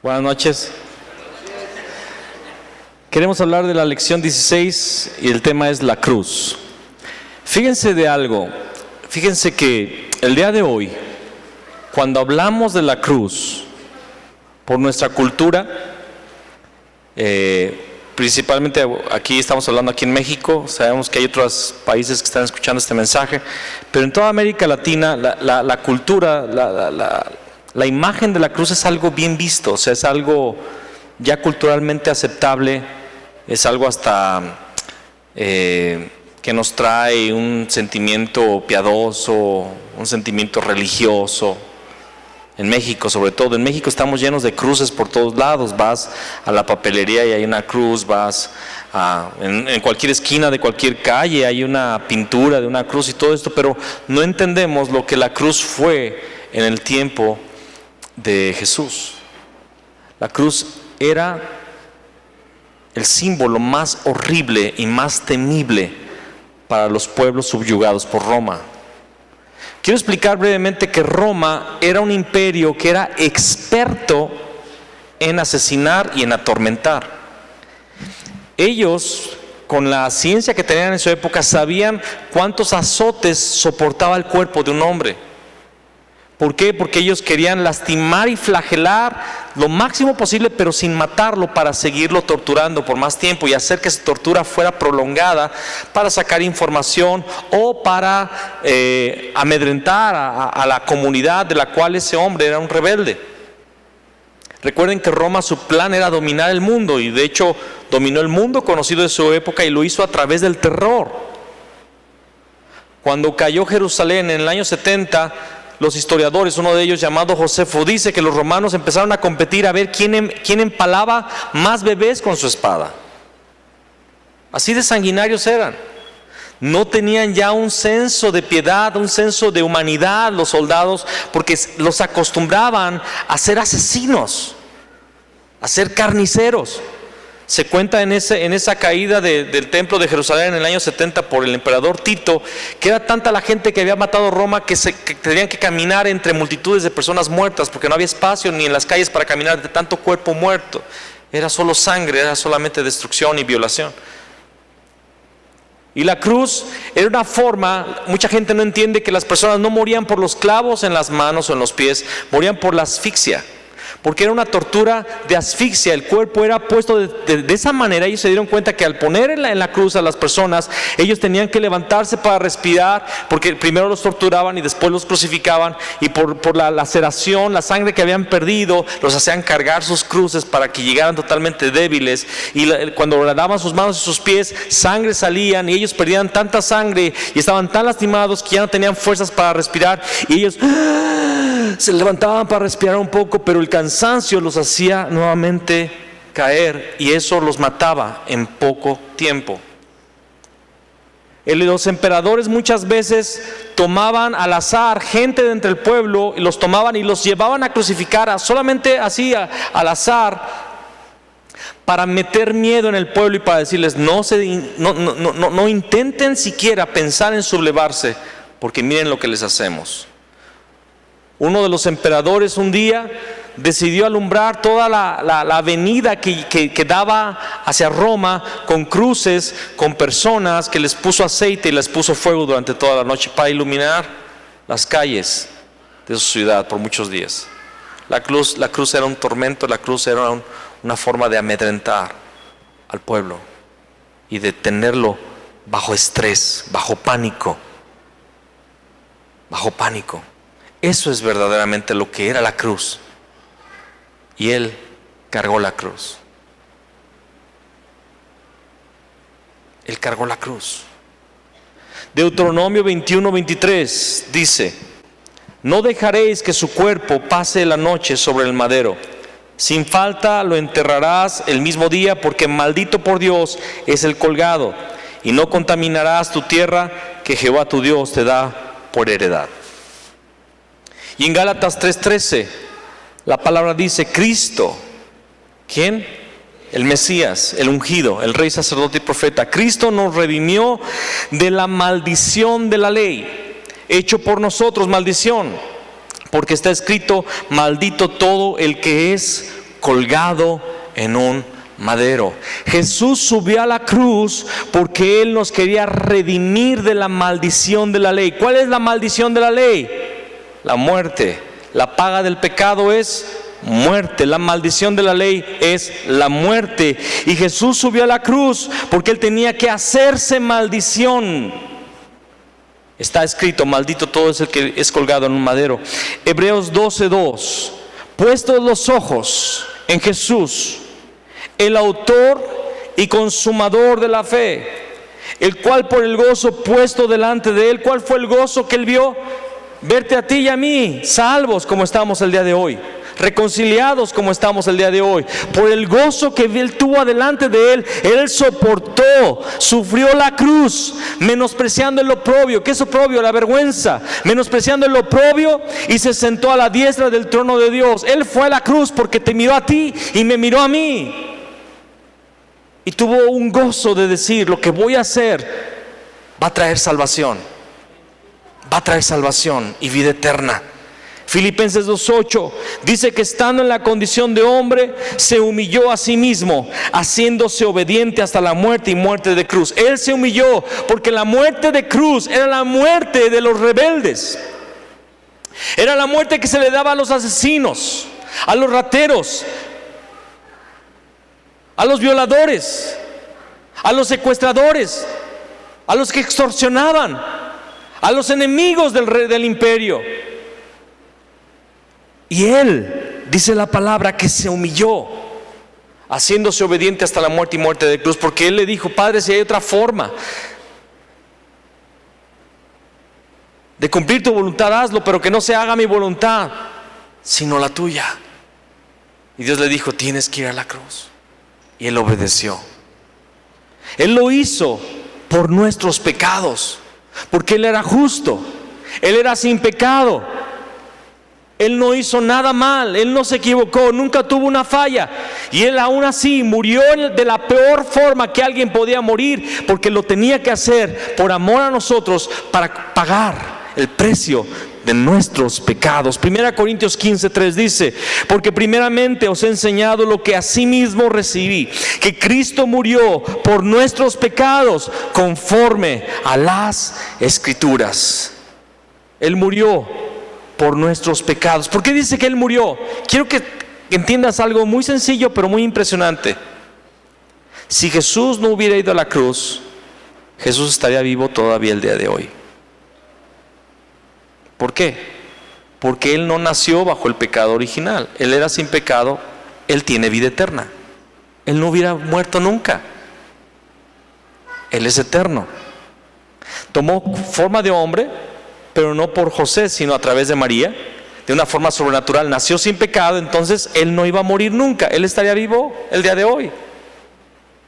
Buenas noches. Queremos hablar de la lección 16 y el tema es la cruz. Fíjense de algo, fíjense que el día de hoy, cuando hablamos de la cruz, por nuestra cultura, principalmente aquí estamos hablando aquí en México, sabemos que hay otros países que están escuchando este mensaje, pero en toda América Latina la cultura, la imagen de la cruz es algo bien visto, o sea, es algo ya culturalmente aceptable, es algo hasta que nos trae un sentimiento piadoso, un sentimiento religioso. En México, sobre todo, en México estamos llenos de cruces por todos lados. Vas a la papelería y hay una cruz, vas en cualquier esquina de cualquier calle hay una pintura de una cruz y todo esto, pero no entendemos lo que la cruz fue en el tiempo de Jesús. La cruz era el símbolo más horrible y más temible para los pueblos subyugados por Roma. Quiero explicar brevemente que Roma era un imperio que era experto en asesinar y en atormentar. Ellos, con la ciencia que tenían en su época, sabían cuántos azotes soportaba el cuerpo de un hombre. ¿Por qué? Porque ellos querían lastimar y flagelar lo máximo posible, pero sin matarlo, para seguirlo torturando por más tiempo y hacer que esa tortura fuera prolongada para sacar información o para amedrentar a la comunidad de la cual ese hombre era un rebelde. Recuerden que Roma, su plan era dominar el mundo, y de hecho dominó el mundo conocido de su época y lo hizo a través del terror. Cuando cayó Jerusalén en el año 70, los historiadores, uno de ellos llamado Josefo, dice que los romanos empezaron a competir a ver quién empalaba más bebés con su espada. Así de sanguinarios eran. No tenían ya un senso de piedad, un senso de humanidad los soldados, porque los acostumbraban a ser asesinos, a ser carniceros. Se cuenta en esa caída del templo de Jerusalén en el año 70 por el emperador Tito, que era tanta la gente que había matado Roma que tenían que caminar entre multitudes de personas muertas, porque no había espacio ni en las calles para caminar de tanto cuerpo muerto. Era solo sangre, era solamente destrucción y violación. Y la cruz era una forma, mucha gente no entiende que las personas no morían por los clavos en las manos o en los pies, morían por la asfixia. Porque era una tortura de asfixia, el cuerpo era puesto de esa manera. Ellos se dieron cuenta que al poner en la cruz a las personas, ellos tenían que levantarse para respirar, porque primero los torturaban y después los crucificaban, y por la laceración, la sangre que habían perdido, los hacían cargar sus cruces para que llegaran totalmente débiles, y cuando le daban sus manos y sus pies, sangre salían, y ellos perdían tanta sangre y estaban tan lastimados que ya no tenían fuerzas para respirar, y ellos se levantaban para respirar un poco, pero el cansancio los hacía nuevamente caer, y eso los mataba en poco tiempo. Los emperadores muchas veces tomaban al azar gente de entre el pueblo, y los tomaban y los llevaban a crucificar solamente así al azar, para meter miedo en el pueblo y para decirles no intenten siquiera pensar en sublevarse, porque miren lo que les hacemos. Uno de los emperadores un día decidió alumbrar toda la avenida que daba hacia Roma con cruces, con personas, que les puso aceite y les puso fuego durante toda la noche para iluminar las calles de su ciudad por muchos días. La cruz era un tormento, la cruz era una forma de amedrentar al pueblo y de tenerlo bajo estrés, bajo pánico. Bajo pánico. Eso es verdaderamente lo que era la cruz. Y Él cargó la cruz. Él cargó la cruz. Deuteronomio 21:23 dice: no dejaréis que su cuerpo pase la noche sobre el madero. Sin falta lo enterrarás el mismo día, porque maldito por Dios es el colgado. Y no contaminarás tu tierra que Jehová tu Dios te da por heredad. Y en Gálatas 3:13 la palabra dice: Cristo, ¿quién? El Mesías, el ungido, el rey, sacerdote y profeta. Cristo nos redimió de la maldición de la ley, hecho por nosotros maldición, porque está escrito: maldito todo el que es colgado en un madero. Jesús subió a la cruz porque Él nos quería redimir de la maldición de la ley. ¿Cuál es la maldición de la ley? La muerte. La paga del pecado es muerte. La maldición de la ley es la muerte. Y Jesús subió a la cruz porque Él tenía que hacerse maldición. Está escrito: maldito todo es el que es colgado en un madero. Hebreos 12:2. Puestos los ojos en Jesús, el autor y consumador de la fe, el cual por el gozo puesto delante de Él. ¿Cuál fue el gozo que Él vio? Verte a ti y a mí salvos como estamos el día de hoy, reconciliados como estamos el día de hoy. Por el gozo que Él tuvo delante de Él, Él soportó, sufrió la cruz, menospreciando el oprobio. ¿Qué es oprobio? La vergüenza. Menospreciando el oprobio, y se sentó a la diestra del trono de Dios. Él fue a la cruz porque te miró a ti y me miró a mí. Y tuvo un gozo de decir: lo que voy a hacer va a traer salvación. Va a traer salvación y vida eterna. Filipenses 2:8 dice que estando en la condición de hombre, se humilló a sí mismo, haciéndose obediente hasta la muerte y muerte de cruz. Él se humilló porque la muerte de cruz era la muerte de los rebeldes. Era la muerte que se le daba a los asesinos, a los rateros, a los violadores, a los secuestradores, a los que extorsionaban, a los enemigos del imperio. Y Él, dice la palabra, que se humilló, haciéndose obediente hasta la muerte y muerte de cruz, porque Él le dijo: Padre, si hay otra forma de cumplir tu voluntad, hazlo, pero que no se haga mi voluntad, sino la tuya. Y Dios le dijo: tienes que ir a la cruz. Y Él obedeció. Él lo hizo por nuestros pecados, porque Él era justo, Él era sin pecado. Él no hizo nada mal, Él no se equivocó, nunca tuvo una falla. Y Él aún así murió de la peor forma que alguien podía morir, porque lo tenía que hacer por amor a nosotros, para pagar el precio de nuestros pecados. 1 Corintios 15:3 dice: porque primeramente os he enseñado lo que asimismo recibí, que Cristo murió por nuestros pecados conforme a las Escrituras. Él murió por nuestros pecados. ¿Por qué dice que Él murió? Quiero que entiendas algo muy sencillo pero muy impresionante. Si Jesús no hubiera ido a la cruz, Jesús estaría vivo todavía el día de hoy. ¿Por qué? Porque Él no nació bajo el pecado original. Él era sin pecado. Él tiene vida eterna. Él no hubiera muerto nunca. Él es eterno. Tomó forma de hombre, pero no por José, sino a través de María, de una forma sobrenatural. Nació sin pecado, entonces Él no iba a morir nunca. Él estaría vivo el día de hoy.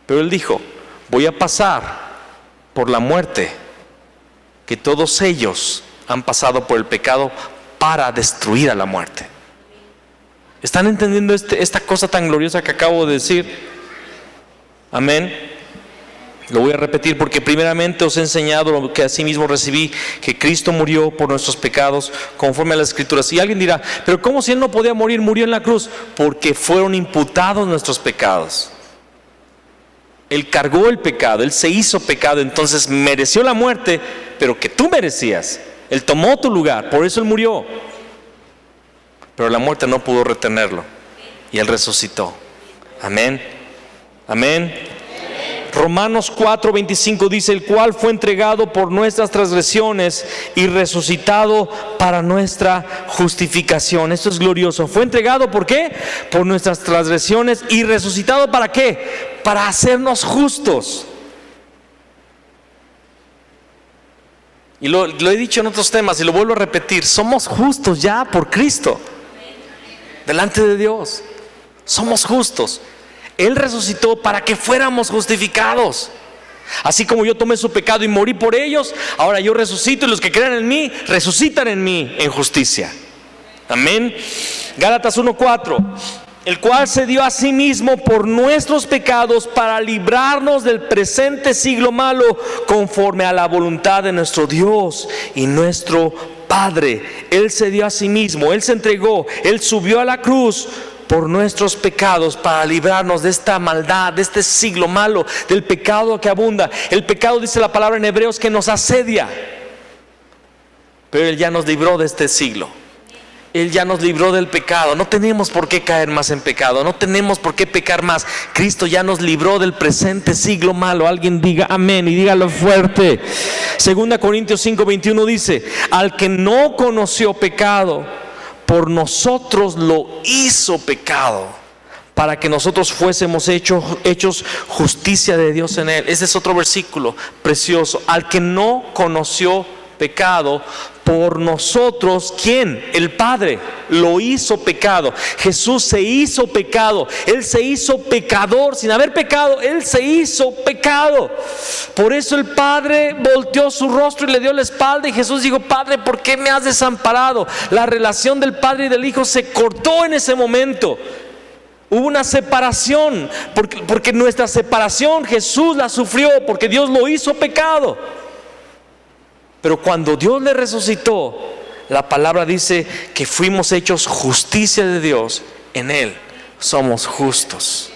Pero Él dijo: voy a pasar por la muerte que todos ellos han pasado por el pecado, para destruir a la muerte. ¿Están entendiendo esta cosa tan gloriosa que acabo de decir? Amén. Lo voy a repetir: porque primeramente os he enseñado lo que asimismo recibí, que Cristo murió por nuestros pecados conforme a las Escrituras. Y alguien dirá: pero ¿cómo si Él no podía morir? Murió en la cruz. Porque fueron imputados nuestros pecados. Él cargó el pecado, Él se hizo pecado, entonces mereció la muerte, pero que tú merecías. Él tomó tu lugar, por eso Él murió. Pero la muerte no pudo retenerlo, y Él resucitó. Amén. Amén. Romanos 4:25 dice: el cual fue entregado por nuestras transgresiones y resucitado para nuestra justificación. Esto es glorioso. Fue entregado, ¿por qué? Por nuestras transgresiones, y resucitado, ¿para qué? Para hacernos justos. Y lo he dicho en otros temas y lo vuelvo a repetir: somos justos ya por Cristo delante de Dios. Somos justos. Él resucitó para que fuéramos justificados. Así como yo tomé su pecado y morí por ellos, ahora yo resucito, y los que crean en mí resucitan en mí en justicia. Amén. Gálatas 1:4: el cual se dio a sí mismo por nuestros pecados, para librarnos del presente siglo malo, conforme a la voluntad de nuestro Dios y nuestro Padre. Él se dio a sí mismo, Él se entregó, Él subió a la cruz por nuestros pecados para librarnos de esta maldad, de este siglo malo, del pecado que abunda. El pecado, dice la palabra en Hebreos, que nos asedia. Pero Él ya nos libró de este siglo. Él ya nos libró del pecado. No tenemos por qué caer más en pecado. No tenemos por qué pecar más. Cristo ya nos libró del presente siglo malo. Alguien diga amén y dígalo fuerte. 2 Corintios 5:21 dice: al que no conoció pecado, por nosotros lo hizo pecado, para que nosotros fuésemos hechos justicia de Dios en Él. Ese es otro versículo precioso. Al que no conoció pecado, por nosotros, ¿quién? El Padre lo hizo pecado. Jesús se hizo pecado. Él se hizo pecador sin haber pecado. Él se hizo pecado. Por eso el Padre volteó su rostro y le dio la espalda, y Jesús dijo: Padre, ¿por qué me has desamparado? La relación del Padre y del Hijo se cortó en ese momento. Hubo una separación, porque nuestra separación Jesús la sufrió, porque Dios lo hizo pecado. Pero cuando Dios le resucitó, la palabra dice que fuimos hechos justicia de Dios. En Él somos justos.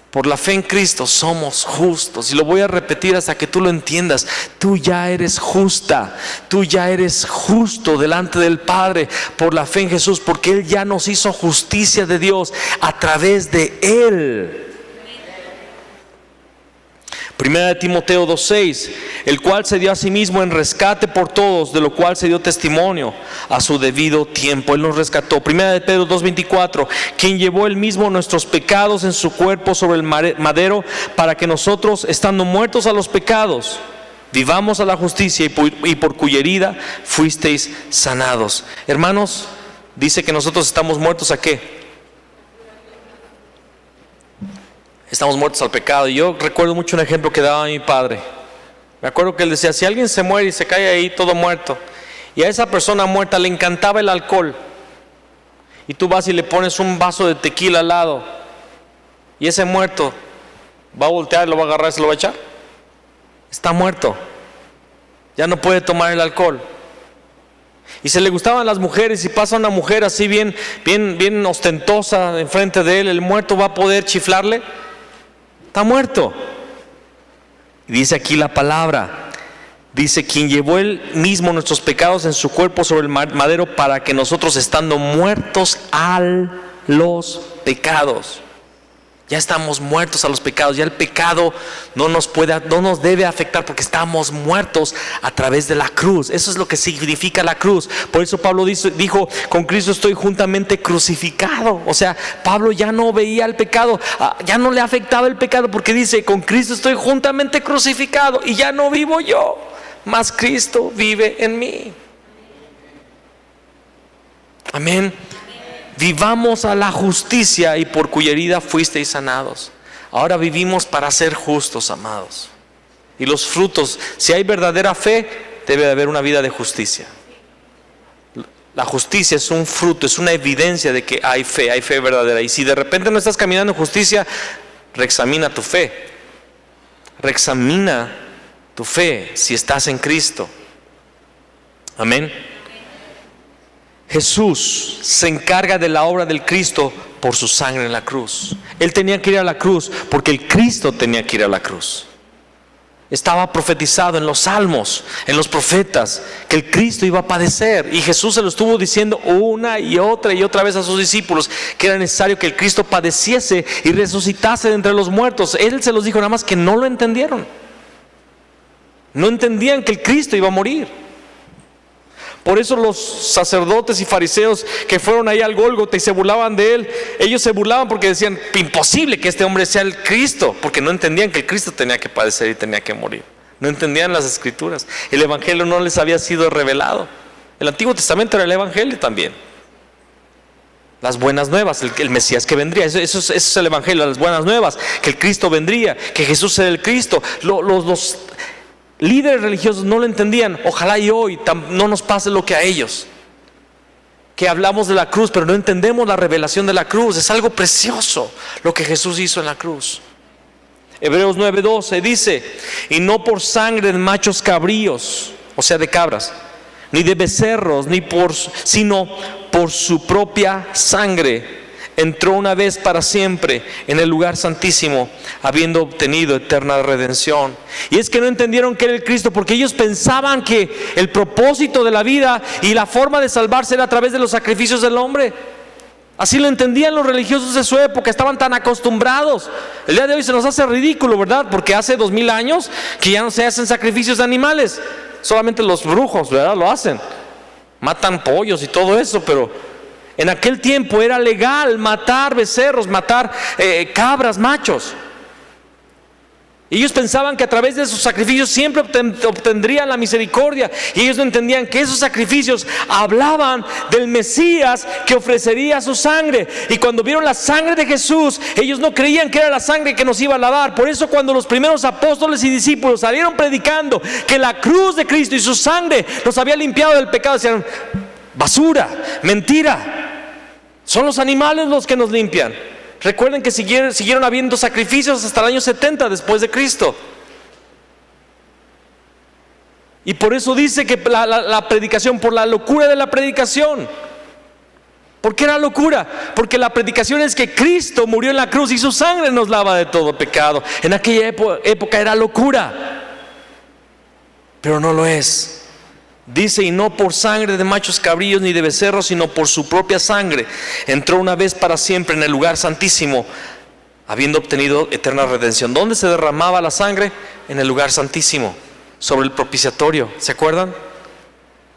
Por la fe en Cristo somos justos. Y lo voy a repetir hasta que tú lo entiendas. Tú ya eres justa. Tú ya eres justo delante del Padre por la fe en Jesús, porque Él ya nos hizo justicia de Dios a través de Él. Primera de Timoteo 2:6, el cual se dio a sí mismo en rescate por todos, de lo cual se dio testimonio a su debido tiempo. Él nos rescató. Primera de Pedro 2:24, quien llevó él mismo nuestros pecados en su cuerpo sobre el madero, para que nosotros, estando muertos a los pecados, vivamos a la justicia, y por cuya herida fuisteis sanados. Hermanos, dice que nosotros estamos muertos ¿a qué? Estamos muertos al pecado. Y yo recuerdo mucho un ejemplo que daba mi padre. Me acuerdo que él decía: si alguien se muere y se cae ahí todo muerto, y a esa persona muerta le encantaba el alcohol, y tú vas y le pones un vaso de tequila al lado, y ese muerto va a voltear, lo va a agarrar y se lo va a echar. Está muerto, ya no puede tomar el alcohol. Y se le gustaban las mujeres, y pasa una mujer así bien ostentosa enfrente de él, el muerto va a poder chiflarle. Está muerto. Y dice aquí la palabra, dice: quien llevó él mismo nuestros pecados en su cuerpo sobre el madero, para que nosotros, estando muertos a los pecados, ya estamos muertos a los pecados. Ya el pecado no nos debe afectar, porque estamos muertos a través de la cruz. Eso es lo que significa la cruz. Por eso Pablo dijo: con Cristo estoy juntamente crucificado. O sea, Pablo ya no veía el pecado, ya no le afectaba el pecado, porque dice: con Cristo estoy juntamente crucificado, y ya no vivo yo, mas Cristo vive en mí. Amén. Vivamos a la justicia, y por cuya herida fuisteis sanados. Ahora vivimos para ser justos, amados. Y los frutos, si hay verdadera fe, debe de haber una vida de justicia. La justicia es un fruto, es una evidencia de que hay fe verdadera. Y si de repente no estás caminando en justicia, reexamina tu fe. Reexamina tu fe si estás en Cristo. Amén. Jesús se encarga de la obra del Cristo por su sangre en la cruz. Él tenía que ir a la cruz porque el Cristo tenía que ir a la cruz. Estaba profetizado en los salmos, en los profetas, que el Cristo iba a padecer. Y Jesús se lo estuvo diciendo una y otra vez a sus discípulos, que era necesario que el Cristo padeciese y resucitase de entre los muertos. Él se los dijo, nada más que no lo entendieron. No entendían que el Cristo iba a morir. Por eso los sacerdotes y fariseos que fueron ahí al Gólgota y se burlaban de él, ellos se burlaban porque decían: imposible que este hombre sea el Cristo, porque no entendían que el Cristo tenía que padecer y tenía que morir. No entendían las escrituras. El evangelio no les había sido revelado. El Antiguo Testamento era el evangelio también. Las buenas nuevas, el Mesías que vendría, eso es el evangelio, las buenas nuevas, que el Cristo vendría, que Jesús era el Cristo. Los líderes religiosos no lo entendían. Ojalá y hoy no nos pase lo que a ellos, que hablamos de la cruz pero no entendemos la revelación de la cruz. Es algo precioso lo que Jesús hizo en la cruz. Hebreos 9:12 dice: y no por sangre de machos cabríos, o sea de cabras, ni de becerros, sino por su propia sangre, entró una vez para siempre en el lugar santísimo, habiendo obtenido eterna redención. Y es que no entendieron que era el Cristo, porque ellos pensaban que el propósito de la vida y la forma de salvarse era a través de los sacrificios del hombre. Así lo entendían los religiosos de su época, estaban tan acostumbrados. El día de hoy se nos hace ridículo, ¿verdad? Porque hace 2000 años que ya no se hacen sacrificios de animales. Solamente los brujos, ¿verdad? Lo hacen. Matan pollos y todo eso, pero en aquel tiempo era legal matar becerros, matar cabras, machos. Ellos pensaban que a través de sus sacrificios siempre obtendrían la misericordia. Y ellos no entendían que esos sacrificios hablaban del Mesías que ofrecería su sangre. Y cuando vieron la sangre de Jesús, ellos no creían que era la sangre que nos iba a lavar. Por eso cuando los primeros apóstoles y discípulos salieron predicando que la cruz de Cristo y su sangre nos había limpiado del pecado, decían: basura, mentira, son los animales los que nos limpian. Recuerden que siguieron habiendo sacrificios hasta el año 70 después de Cristo. Y por eso dice que la predicación, por la locura de la predicación. ¿Por qué era locura? Porque la predicación es que Cristo murió en la cruz y su sangre nos lava de todo pecado. En aquella época era locura, pero no lo es. Dice: y no por sangre de machos cabríos ni de becerros, sino por su propia sangre entró una vez para siempre en el lugar santísimo, habiendo obtenido eterna redención. ¿Dónde se derramaba la sangre? En el lugar santísimo, sobre el propiciatorio. ¿Se acuerdan?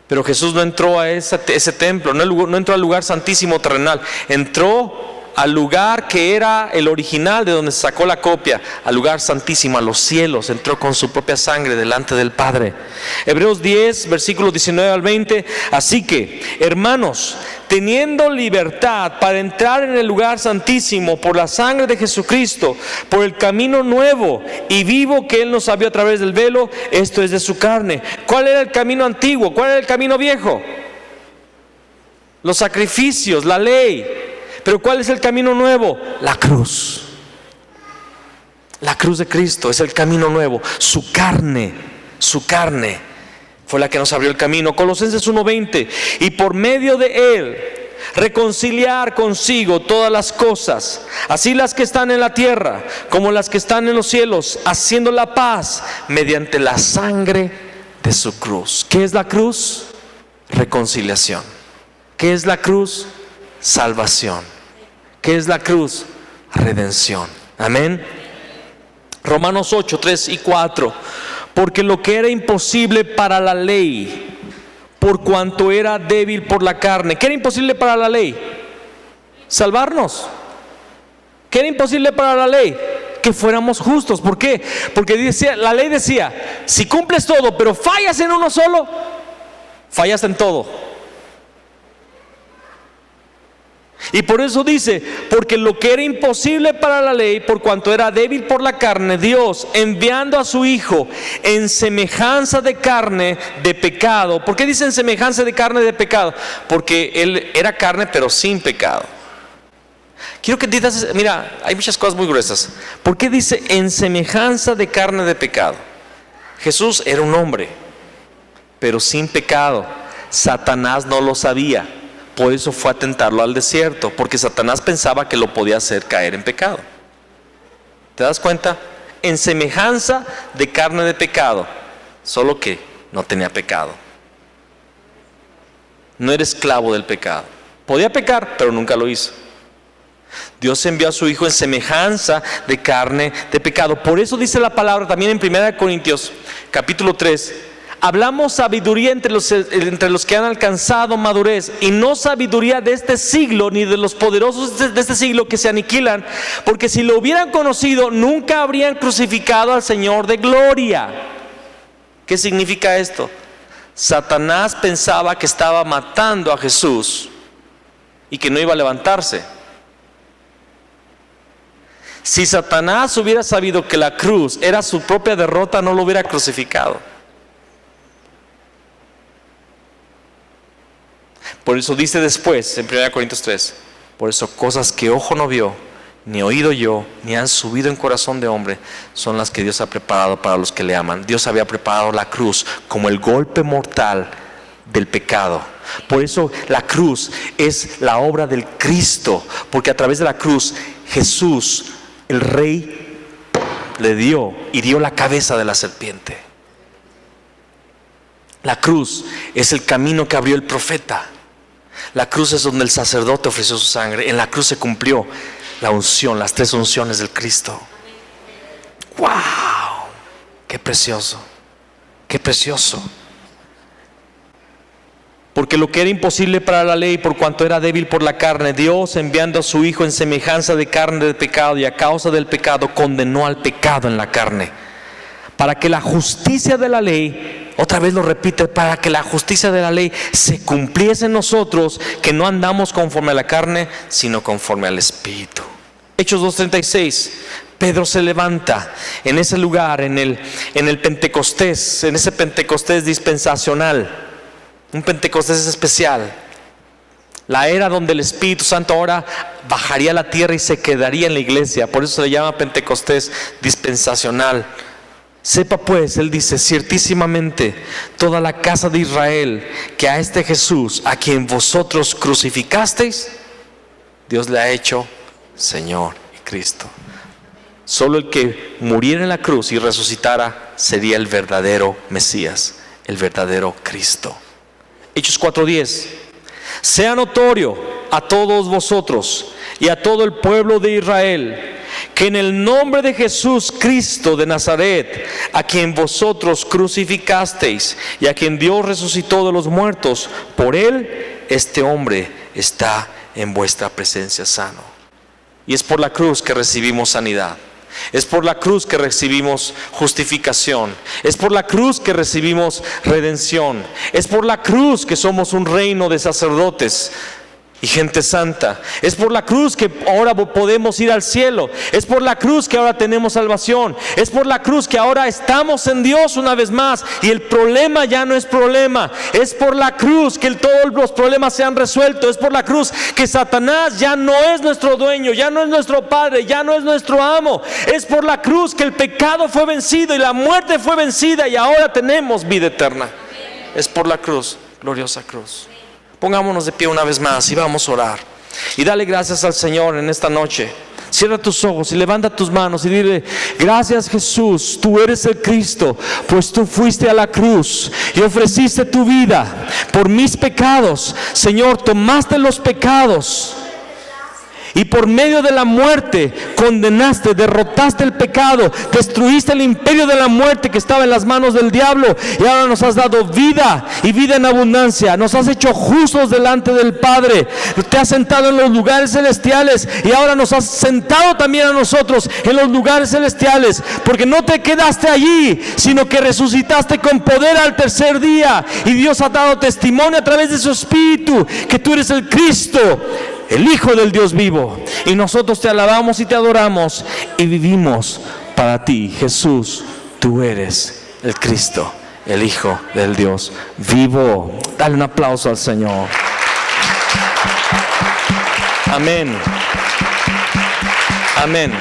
Pero Jesús no entró a ese templo, no entró al lugar santísimo terrenal, entró al lugar que era el original, de donde se sacó la copia, al lugar santísimo, a los cielos. Entró con su propia sangre delante del Padre. Hebreos 10, versículos 19 al 20. Así que, hermanos, teniendo libertad para entrar en el lugar santísimo por la sangre de Jesucristo, por el camino nuevo y vivo que Él nos abrió a través del velo, esto es de su carne. ¿Cuál era el camino antiguo? ¿Cuál era el camino viejo? Los sacrificios, la ley. Pero ¿cuál es el camino nuevo? La cruz. La cruz de Cristo es el camino nuevo. Su carne fue la que nos abrió el camino. Colosenses 1:20. Y por medio de Él reconciliar consigo todas las cosas, así las que están en la tierra como las que están en los cielos, haciendo la paz mediante la sangre de su cruz. ¿Qué es la cruz? Reconciliación. ¿Qué es la cruz? Salvación. ¿Qué es la cruz? Redención. Amén. Romanos 8, 3 y 4. Porque lo que era imposible para la ley, por cuanto era débil por la carne. ¿Qué era imposible para la ley? Salvarnos. ¿Qué era imposible para la ley? Que fuéramos justos. ¿Por qué? Porque la ley decía: si cumples todo, pero fallas en uno solo, fallas en todo. Y por eso dice: porque lo que era imposible para la ley, por cuanto era débil por la carne, Dios, enviando a su Hijo en semejanza de carne de pecado. ¿Por qué dice en semejanza de carne de pecado? Porque Él era carne pero sin pecado. Quiero que entiendas, mira, hay muchas cosas muy gruesas. ¿Por qué dice en semejanza de carne de pecado? Jesús era un hombre, pero sin pecado. Satanás no lo sabía. Por eso fue a tentarlo al desierto, porque Satanás pensaba que lo podía hacer caer en pecado. ¿Te das cuenta? En semejanza de carne de pecado, solo que no tenía pecado. No era esclavo del pecado. Podía pecar, pero nunca lo hizo. Dios envió a su Hijo en semejanza de carne de pecado. Por eso dice la palabra también en 1 Corintios capítulo 3: hablamos sabiduría entre los que han alcanzado madurez, y no sabiduría de este siglo, ni de los poderosos de este siglo que se aniquilan, porque si lo hubieran conocido, nunca habrían crucificado al Señor de gloria. ¿Qué significa esto? Satanás pensaba que estaba matando a Jesús y que no iba a levantarse. Si Satanás hubiera sabido que la cruz era su propia derrota, no lo hubiera crucificado. Por eso dice después en 1 Corintios 3: por eso cosas que ojo no vio, ni oído yo, ni han subido en corazón de hombre, son las que Dios ha preparado para los que le aman. Dios había preparado la cruz como el golpe mortal del pecado. Por eso la cruz es la obra del Cristo, porque a través de la cruz Jesús, el Rey, le dio y dio la cabeza de la serpiente. La cruz es el camino que abrió el profeta. La cruz es donde el sacerdote ofreció su sangre. En la cruz se cumplió la unción, las 3 unciones del Cristo. ¡Wow! ¡Qué precioso! ¡Qué precioso! Porque lo que era imposible para la ley, por cuanto era débil por la carne, Dios, enviando a su Hijo en semejanza de carne de pecado, y a causa del pecado condenó al pecado en la carne, para que la justicia de la ley, otra vez lo repite, para que la justicia de la ley se cumpliese en nosotros, que no andamos conforme a la carne, sino conforme al Espíritu. Hechos 2:36. Pedro se levanta en ese lugar, en el Pentecostés, en ese Pentecostés dispensacional. Un Pentecostés especial, la era donde el Espíritu Santo ahora bajaría a la tierra y se quedaría en la iglesia. Por eso se le llama Pentecostés dispensacional. Sepa pues, él dice, ciertísimamente toda la casa de Israel, que a este Jesús, a quien vosotros crucificasteis, Dios le ha hecho Señor y Cristo. Solo el que muriera en la cruz y resucitara sería el verdadero Mesías, el verdadero Cristo. Hechos 4:10. Sea notorio a todos vosotros y a todo el pueblo de Israel que en el nombre de Jesús Cristo de Nazaret, a quien vosotros crucificasteis y a quien Dios resucitó de los muertos, por él este hombre está en vuestra presencia sano. Y es por la cruz que recibimos sanidad. Es por la cruz que recibimos justificación. Es por la cruz que recibimos redención. Es por la cruz que somos un reino de sacerdotes y gente santa. Es por la cruz que ahora podemos ir al cielo. Es por la cruz que ahora tenemos salvación. Es por la cruz que ahora estamos en Dios una vez más y el problema ya no es problema. Es por la cruz que todos los problemas se han resuelto. Es por la cruz que Satanás ya no es nuestro dueño, ya no es nuestro padre, ya no es nuestro amo. Es por la cruz que el pecado fue vencido y la muerte fue vencida y ahora tenemos vida eterna. Es por la cruz, gloriosa cruz. Pongámonos de pie una vez más y vamos a orar. Y dale gracias al Señor en esta noche. Cierra tus ojos y levanta tus manos y dile: gracias Jesús, tú eres el Cristo, pues tú fuiste a la cruz y ofreciste tu vida por mis pecados. Señor, tomaste los pecados y por medio de la muerte condenaste, derrotaste el pecado, destruiste el imperio de la muerte que estaba en las manos del diablo, y ahora nos has dado vida y vida en abundancia. Nos has hecho justos delante del Padre. Te has sentado en los lugares celestiales y ahora nos has sentado también a nosotros en los lugares celestiales, porque no te quedaste allí, sino que resucitaste con poder al tercer día, y Dios ha dado testimonio a través de su Espíritu que tú eres el Cristo, el Hijo del Dios vivo, y nosotros te alabamos y te adoramos y vivimos para ti. Jesús, tú eres el Cristo, el Hijo del Dios vivo. Dale un aplauso al Señor. Amén. Amén.